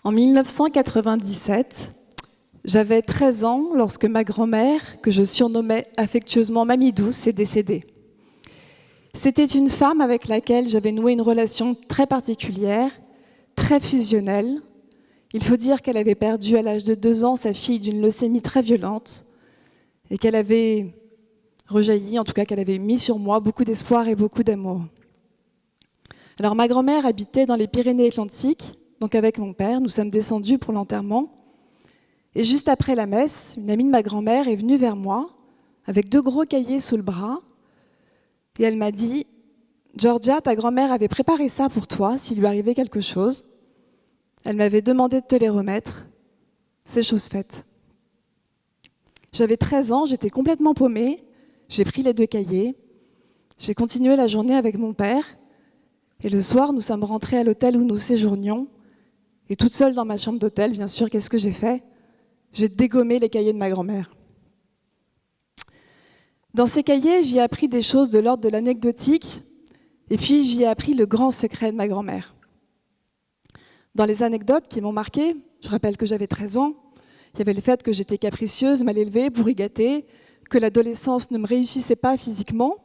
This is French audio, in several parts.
En 1997, j'avais 13 ans lorsque ma grand-mère, que je surnommais affectueusement Mamie Douce, est décédée. C'était une femme avec laquelle j'avais noué une relation très particulière, très fusionnelle. Il faut dire qu'elle avait perdu à l'âge de 2 ans sa fille d'une leucémie très violente et qu'elle avait rejailli, en tout cas qu'elle avait mis sur moi beaucoup d'espoir et beaucoup d'amour. Alors ma grand-mère habitait dans les Pyrénées-Atlantiques. Donc avec mon père, nous sommes descendus pour l'enterrement. Et juste après la messe, une amie de ma grand-mère est venue vers moi avec 2 gros cahiers sous le bras. Et elle m'a dit « Georgia, ta grand-mère avait préparé ça pour toi, s'il lui arrivait quelque chose. Elle m'avait demandé de te les remettre. C'est chose faite. » J'avais 13 ans, j'étais complètement paumée. J'ai pris les 2 cahiers. J'ai continué la journée avec mon père. Et le soir, nous sommes rentrés à l'hôtel où nous séjournions. Et toute seule dans ma chambre d'hôtel, bien sûr, qu'est-ce que j'ai fait? J'ai dégommé les cahiers de ma grand-mère. Dans ces cahiers, j'y ai appris des choses de l'ordre de l'anecdotique, et puis j'y ai appris le grand secret de ma grand-mère. Dans les anecdotes qui m'ont marquée, je rappelle que j'avais 13 ans, il y avait le fait que j'étais capricieuse, mal élevée, bourrigatée, que l'adolescence ne me réussissait pas physiquement.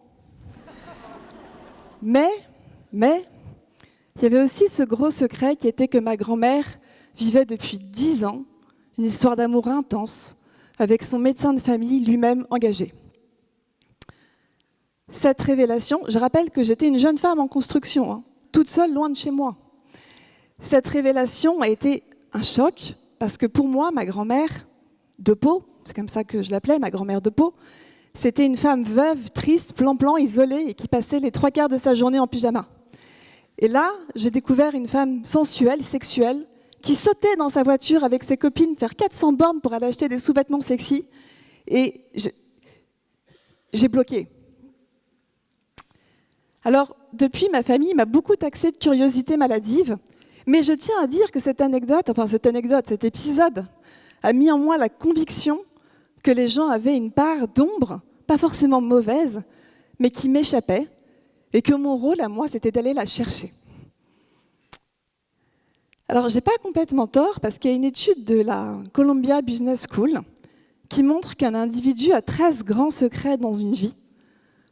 Mais, il y avait aussi ce gros secret qui était que ma grand-mère vivait depuis 10 ans une histoire d'amour intense avec son médecin de famille lui-même engagé. Cette révélation, je rappelle que j'étais une jeune femme en construction, toute seule loin de chez moi. Cette révélation a été un choc parce que pour moi, ma grand-mère de peau, c'est comme ça que je l'appelais, ma grand-mère de peau, c'était une femme veuve, triste, plan-plan, isolée et qui passait les 3/4 de sa journée en pyjama. Et là, j'ai découvert une femme sensuelle, sexuelle, qui sautait dans sa voiture avec ses copines faire 400 bornes pour aller acheter des sous-vêtements sexy. Et j'ai bloqué. Alors, depuis, ma famille m'a beaucoup taxée de curiosité maladive, mais je tiens à dire que cet épisode a mis en moi la conviction que les gens avaient une part d'ombre, pas forcément mauvaise, mais qui m'échappait, et que mon rôle à moi, c'était d'aller la chercher. Alors, j'ai pas complètement tort, parce qu'il y a une étude de la Columbia Business School qui montre qu'un individu a 13 grands secrets dans une vie,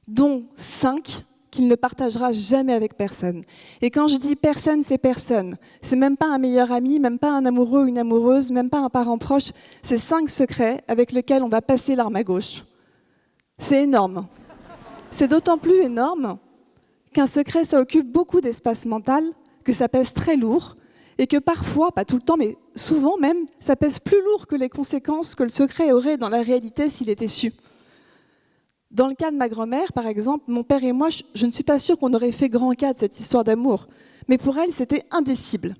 dont 5 qu'il ne partagera jamais avec personne. Et quand je dis personne, c'est personne. C'est même pas un meilleur ami, même pas un amoureux ou une amoureuse, même pas un parent proche. C'est 5 secrets avec lesquels on va passer l'arme à gauche. C'est énorme. C'est d'autant plus énorme qu'un secret, ça occupe beaucoup d'espace mental, que ça pèse très lourd, et que parfois, pas tout le temps, mais souvent même, ça pèse plus lourd que les conséquences que le secret aurait dans la réalité s'il était su. Dans le cas de ma grand-mère, par exemple, mon père et moi, je ne suis pas sûre qu'on aurait fait grand cas de cette histoire d'amour, mais pour elle, c'était indicible.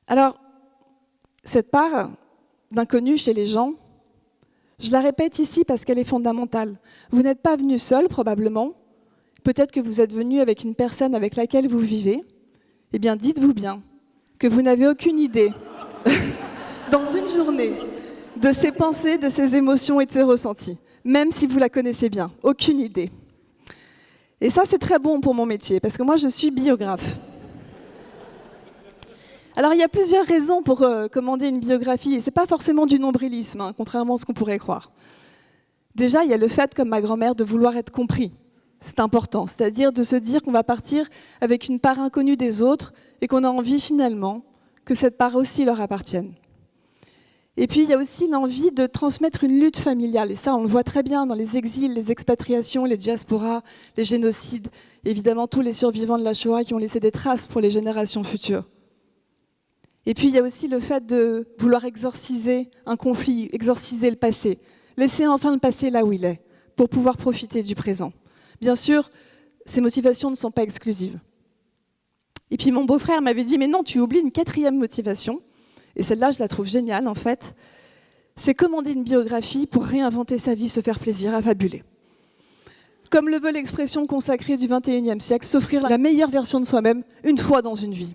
Alors, cette part d'inconnu chez les gens, je la répète ici parce qu'elle est fondamentale. Vous n'êtes pas venu seul, probablement. Peut-être que vous êtes venu avec une personne avec laquelle vous vivez. Eh bien, dites-vous bien que vous n'avez aucune idée, dans une journée, de ses pensées, de ses émotions et de ses ressentis. Même si vous la connaissez bien, aucune idée. Et ça, c'est très bon pour mon métier, parce que moi, je suis biographe. Alors, il y a plusieurs raisons pour commander une biographie, et ce n'est pas forcément du nombrilisme, contrairement à ce qu'on pourrait croire. Déjà, il y a le fait, comme ma grand-mère, de vouloir être compris. C'est important, c'est-à-dire de se dire qu'on va partir avec une part inconnue des autres, et qu'on a envie finalement que cette part aussi leur appartienne. Et puis, il y a aussi l'envie de transmettre une lutte familiale. Et ça, on le voit très bien dans les exils, les expatriations, les diasporas, les génocides, évidemment tous les survivants de la Shoah qui ont laissé des traces pour les générations futures. Et puis, il y a aussi le fait de vouloir exorciser un conflit, exorciser le passé, laisser enfin le passé là où il est, pour pouvoir profiter du présent. Bien sûr, ces motivations ne sont pas exclusives. Et puis, mon beau-frère m'avait dit « Mais non, tu oublies une 4e motivation ». Et celle-là, je la trouve géniale, en fait. C'est commander une biographie pour réinventer sa vie, se faire plaisir, affabuler. Comme le veut l'expression consacrée du XXIe siècle, s'offrir la meilleure version de soi-même une fois dans une vie.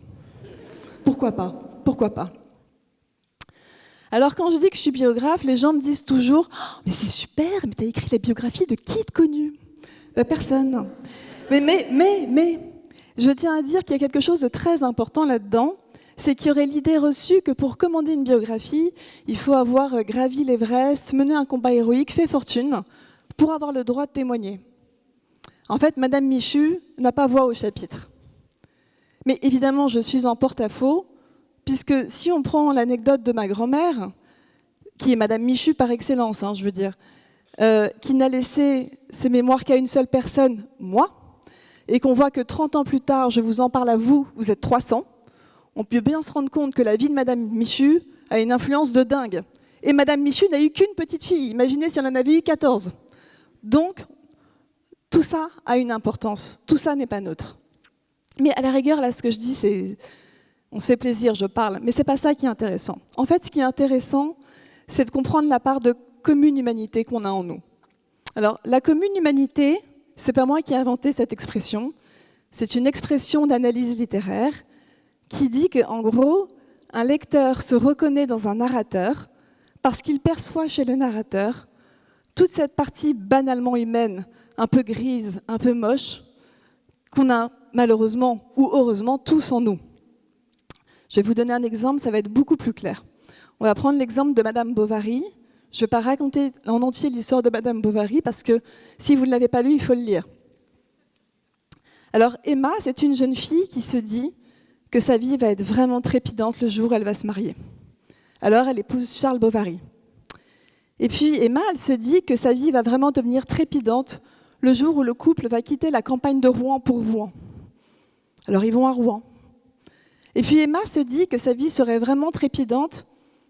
Pourquoi pas ? pourquoi pas. Alors quand je dis que je suis biographe, les gens me disent toujours « Mais c'est super, mais tu as écrit la biographie de qui de connu ?» Personne. Mais, je tiens à dire qu'il y a quelque chose de très important là-dedans, c'est qu'il y aurait l'idée reçue que pour commander une biographie, il faut avoir gravi l'Everest, mené un combat héroïque, fait fortune, pour avoir le droit de témoigner. En fait, Madame Michu n'a pas voix au chapitre. Mais évidemment, je suis en porte-à-faux, puisque si on prend l'anecdote de ma grand-mère, qui est Madame Michu par excellence, je veux dire, qui n'a laissé ses mémoires qu'à une seule personne, moi, et qu'on voit que 30 ans plus tard, je vous en parle à vous, vous êtes 300, on peut bien se rendre compte que la vie de Madame Michu a une influence de dingue. Et Madame Michu n'a eu qu'une petite fille, imaginez si elle en avait eu 14. Donc, tout ça a une importance, tout ça n'est pas neutre. Mais à la rigueur, là, ce que je dis, c'est... On se fait plaisir, je parle, mais ce n'est pas ça qui est intéressant. En fait, ce qui est intéressant, c'est de comprendre la part de commune humanité qu'on a en nous. Alors, la commune humanité, ce n'est pas moi qui ai inventé cette expression, c'est une expression d'analyse littéraire qui dit qu'en gros, un lecteur se reconnaît dans un narrateur parce qu'il perçoit chez le narrateur toute cette partie banalement humaine, un peu grise, un peu moche, qu'on a malheureusement ou heureusement tous en nous. Je vais vous donner un exemple, ça va être beaucoup plus clair. On va prendre l'exemple de Madame Bovary. Je ne vais pas raconter en entier l'histoire de Madame Bovary parce que si vous ne l'avez pas lu, il faut le lire. Alors Emma, c'est une jeune fille qui se dit que sa vie va être vraiment trépidante le jour où elle va se marier. Alors elle épouse Charles Bovary. Et puis Emma, elle se dit que sa vie va vraiment devenir trépidante le jour où le couple va quitter la campagne de Rouen pour Rouen. Alors ils vont à Rouen. Et puis Emma se dit que sa vie serait vraiment trépidante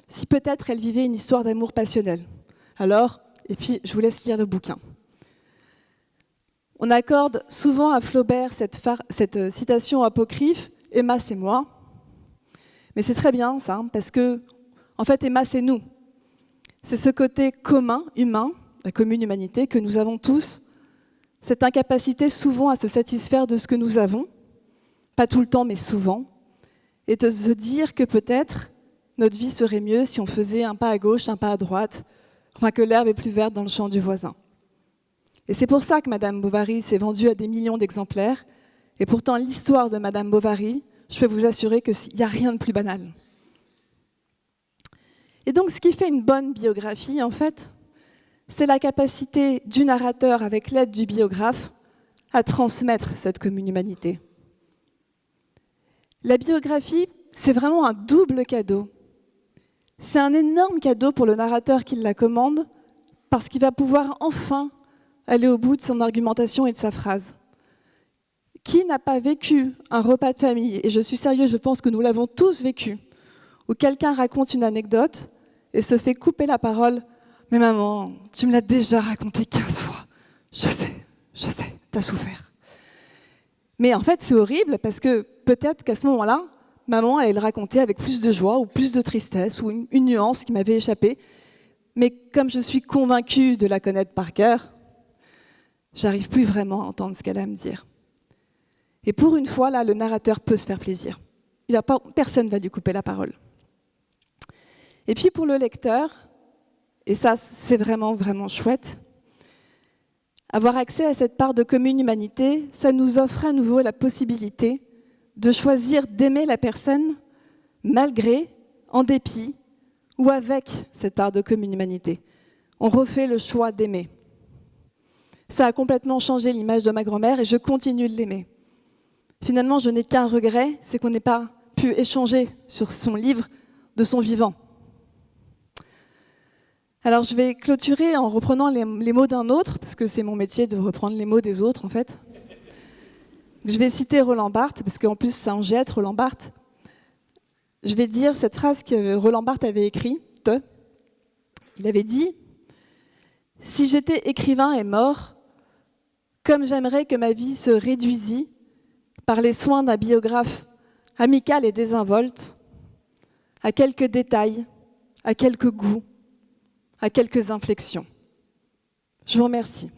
si peut-être elle vivait une histoire d'amour passionnel. Alors, et puis je vous laisse lire le bouquin. On accorde souvent à Flaubert cette citation apocryphe, « Emma, c'est moi ». Mais c'est très bien ça, parce que, en fait, Emma, c'est nous. C'est ce côté commun, humain, la commune humanité, que nous avons tous, cette incapacité souvent à se satisfaire de ce que nous avons, pas tout le temps, mais souvent, et de se dire que peut-être notre vie serait mieux si on faisait un pas à gauche, un pas à droite, enfin que l'herbe est plus verte dans le champ du voisin. Et c'est pour ça que Madame Bovary s'est vendue à des millions d'exemplaires, et pourtant l'histoire de Madame Bovary, je peux vous assurer qu'il n'y a rien de plus banal. Et donc ce qui fait une bonne biographie, en fait, c'est la capacité du narrateur, avec l'aide du biographe, à transmettre cette commune humanité. La biographie, c'est vraiment un double cadeau. C'est un énorme cadeau pour le narrateur qui la commande, parce qu'il va pouvoir enfin aller au bout de son argumentation et de sa phrase. Qui n'a pas vécu un repas de famille, et je suis sérieuse, je pense que nous l'avons tous vécu, où quelqu'un raconte une anecdote et se fait couper la parole. « Mais maman, tu me l'as déjà raconté 15 fois. Je sais, t'as souffert. » Mais en fait, c'est horrible parce que peut-être qu'à ce moment-là, maman allait le raconter avec plus de joie ou plus de tristesse ou une nuance qui m'avait échappé. Mais comme je suis convaincue de la connaître par cœur, j'arrive plus vraiment à entendre ce qu'elle a à me dire. Et pour une fois, là, le narrateur peut se faire plaisir. Personne ne va lui couper la parole. Et puis pour le lecteur, et ça c'est vraiment, vraiment chouette, avoir accès à cette part de commune humanité, ça nous offre à nouveau la possibilité de choisir d'aimer la personne malgré, en dépit ou avec cette part de commune humanité. On refait le choix d'aimer. Ça a complètement changé l'image de ma grand-mère et je continue de l'aimer. Finalement, je n'ai qu'un regret, c'est qu'on n'ait pas pu échanger sur son livre de son vivant. Alors je vais clôturer en reprenant les mots d'un autre, parce que c'est mon métier de reprendre les mots des autres en fait. Je vais citer Roland Barthes, parce qu'en plus ça en jette, Roland Barthes. Je vais dire cette phrase que Roland Barthes avait écrite. Il avait dit « Si j'étais écrivain et mort, comme j'aimerais que ma vie se réduisît par les soins d'un biographe amical et désinvolte, à quelques détails, à quelques goûts, à quelques inflexions. » Je vous remercie.